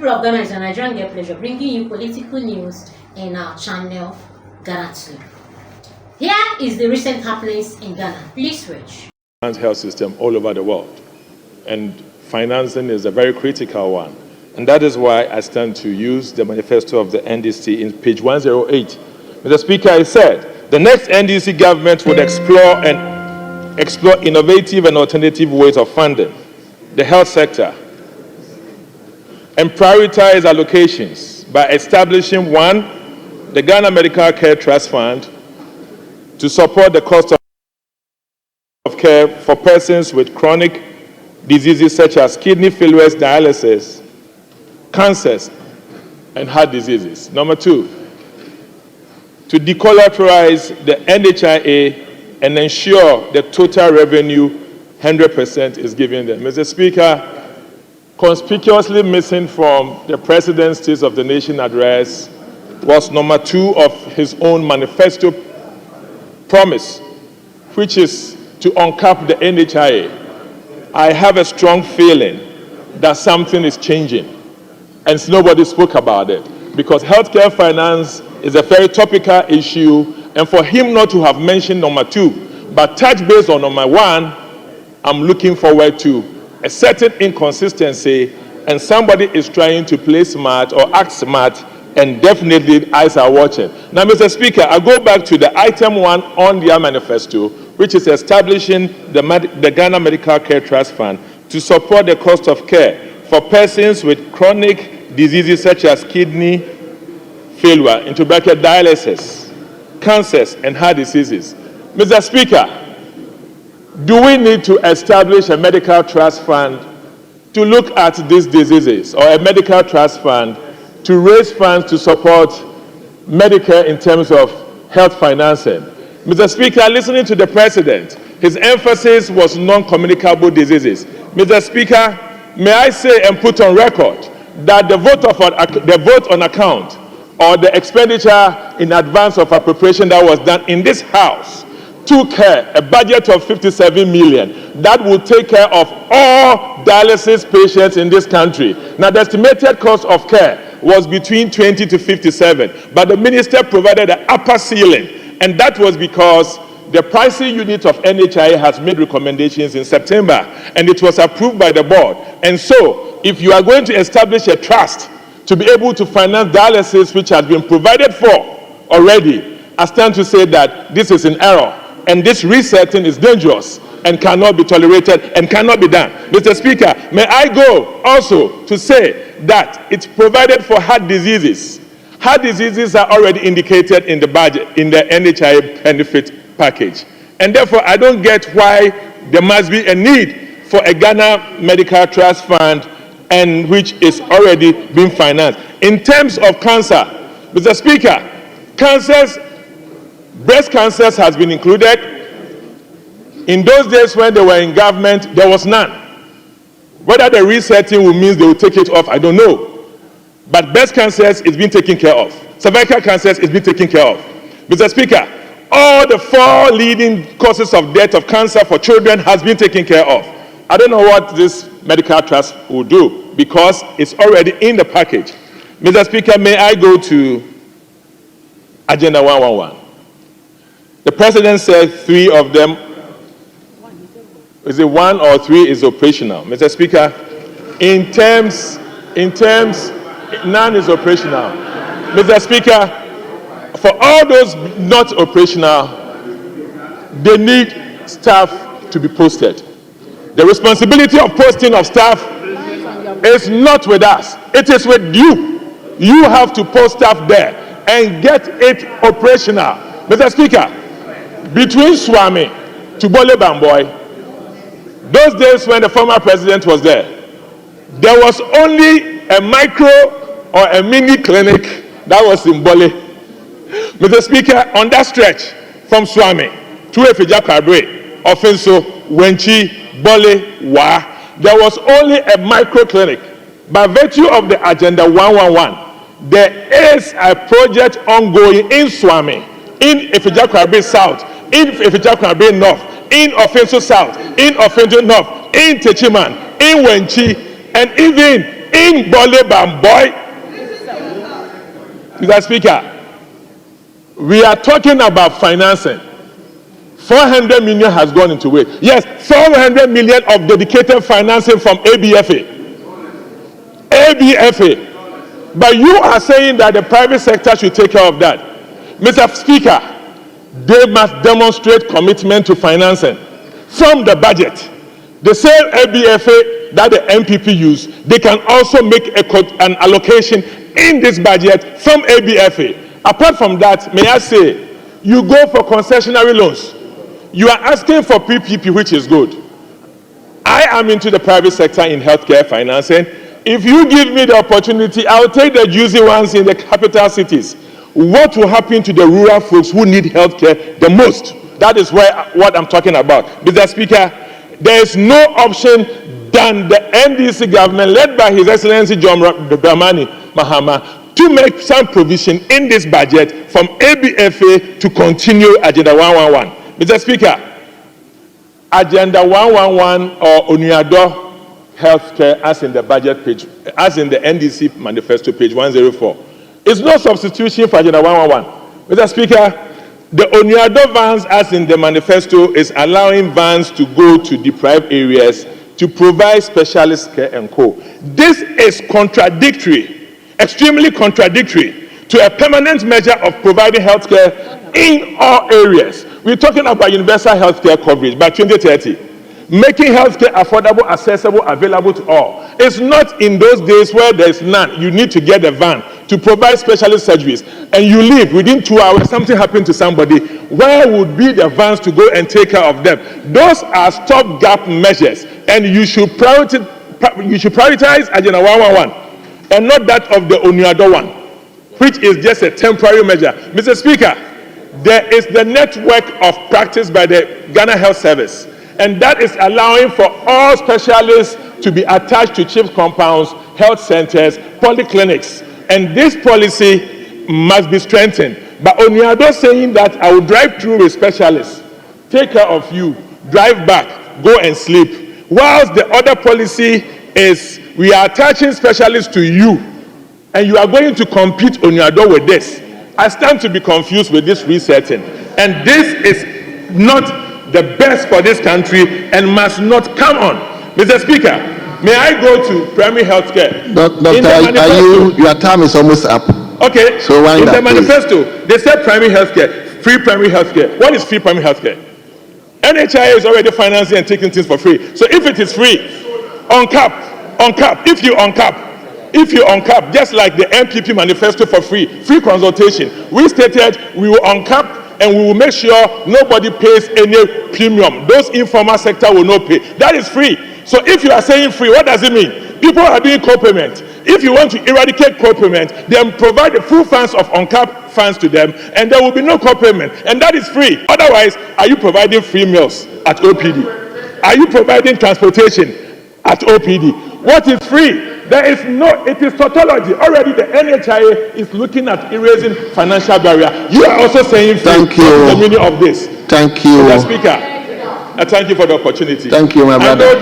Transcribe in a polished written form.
People of Ghana, it's a Nigerian great pleasure bringing you political news in our channel, Ghanatube. Here is the recent happenings in Ghana. Please switch. Health system all over the world, and financing is a very critical one. And that is why I stand to use the manifesto of the NDC in page 108. Mr. Speaker, I said, the next NDC government would explore innovative and alternative ways of funding the health sector and prioritize allocations by establishing, one, the Ghana Medical Care Trust Fund to support the cost of care for persons with chronic diseases such as kidney failures, dialysis, cancers, and heart diseases. Number two, to decollateralize the NHIA and ensure the total revenue 100% is given them. Mr. Speaker, conspicuously missing from the President's State of the Nation address was number 2 of his own manifesto promise, which is to uncap the NHIA. I have a strong feeling that something is changing, and nobody spoke about it, because healthcare finance is a very topical issue, and for him not to have mentioned number 2, but touch base on number 1, I'm looking forward to a certain inconsistency, and somebody is trying to play smart or act smart, and definitely eyes are watching. Now, Mr. Speaker, I go back to the item 1 on their manifesto, which is establishing the Ghana Medical Care Trust Fund to support the cost of care for persons with chronic diseases such as kidney failure, into bracket dialysis, cancers, and heart diseases. Mr. Speaker, do we need to establish a medical trust fund to look at these diseases, or a medical trust fund to raise funds to support Medicare in terms of health financing? Mr. Speaker, listening to the President, his emphasis was non-communicable diseases. Mr. Speaker, may I say and put on record that the vote on account or the expenditure in advance of appropriation that was done in this House took care a budget of 57 million that will take care of all dialysis patients in this country. Now, the estimated cost of care was between 20 to 57, but the minister provided an upper ceiling, and that was because the pricing unit of NHIA has made recommendations in September, and it was approved by the board. And so, if you are going to establish a trust to be able to finance dialysis, which has been provided for already, I stand to say that this is an error, and this resetting is dangerous and cannot be tolerated and cannot be done. Mr. Speaker, may I go also to say that it's provided for heart diseases. Heart diseases are already indicated in the budget, in the NHIA benefit package. And therefore, I don't get why there must be a need for a Ghana Medical Trust Fund, and which is already being financed. In terms of cancer, Mr. Speaker, breast cancers has been included. In those days when they were in government, there was none. Whether the resetting will mean they will take it off, I don't know. But breast cancers is being taken care of. Cervical cancers is being taken care of. Mr. Speaker, all the 4 leading causes of death of cancer for children has been taken care of. I don't know what this medical trust will do, because it's already in the package. Mr. Speaker, may I go to Agenda 111? The President said 3 of them, is it 1 or 3 is operational? Mr. Speaker, in terms, none is operational. Mr. Speaker, for all those not operational, they need staff to be posted. The responsibility of posting of staff is not with us. It is with you. You have to post staff there and get it operational. Mr. Speaker, between Swami to Bole Bamboy, those days when the former president was there was only a micro or a mini clinic that was in Bole. Mr. Speaker, on that stretch from Swami to Efejakwabere, Offenso, Wenchi, Bole, Wa, there was only a micro clinic. By virtue of the Agenda 111, there is a project ongoing in Swami, in Efejakwabere South, in Efejakwabere North, in Offenso South, in Offenso North, in Techiman, in Wenchi, and even in Bole Bamboy. Mr. Speaker, we are talking about financing. 400 million has gone into it. Yes, 400 million of dedicated financing from ABFA. ABFA. But you are saying that the private sector should take care of that. Mr. Speaker, they must demonstrate commitment to financing from the budget. The same ABFA that the MPP use, they can also make an allocation in this budget from ABFA. Apart from that, may I say, you go for concessionary loans. You are asking for PPP, which is good. I am into the private sector in healthcare financing. If you give me the opportunity, I'll take the juicy ones in the capital cities. What will happen to the rural folks who need healthcare the most? That is what I'm talking about. Mr. Speaker, there is no option than the NDC government, led by His Excellency John Dramani Mahama, to make some provision in this budget from ABFA to continue Agenda 111. Mr. Speaker, Agenda 111 or Onuado Healthcare, as in the budget page, as in the NDC manifesto, page 104, is no substitution for Agenda 111. Mr. Speaker, the Onuado vans, as in the manifesto, is allowing vans to go to deprived areas to provide specialist care and co. This is contradictory, extremely contradictory to a permanent measure of providing healthcare in all areas. We're talking about universal healthcare coverage by 2030, making healthcare affordable, accessible, available to all. It's not in those days where there's none. You need to get a van to provide specialist surgeries, and you leave within 2 hours, something happened to somebody. Where would be the vans to go and take care of them? Those are stopgap measures, and you should prioritize Agenda 111 and not that of the Onuado one, which is just a temporary measure. Mr. Speaker, there is the network of practice by the Ghana Health Service, and that is allowing for all specialists to be attached to CHIPS compounds, health centers, polyclinics, and this policy must be strengthened. But Onuado saying that I will drive through with specialists, take care of you, drive back, go and sleep, whilst the other policy is we are attaching specialists to you, and you are going to compete Onuado with this. I stand to be confused with this resetting, and this is not the best for this country and must not come on. Mr. Speaker, may I go to primary health care? Doctor, your time is almost up. Okay, so in the manifesto, they said primary health care, free primary health care. What is free primary health care? NHIA is already financing and taking things for free. So if it is free, on cap, if you on cap, just like the MPP manifesto for free consultation, we stated we will on cap and we will make sure nobody pays any premium. Those informal sector will not pay. That is free. So if you are saying free, what does it mean? People are doing co-payment. If you want to eradicate co-payment, then provide the full funds of on-cap funds to them, and there will be no co-payment, and that is free. Otherwise, are you providing free meals at OPD? Are you providing transportation at OPD? What is free? There is no, it is tautology. Already the NHIA is looking at erasing financial barrier. You are also saying free. Thank you. What is the meaning of this? Thank you. Mr. Speaker, I thank you for the opportunity. Thank you, my brother.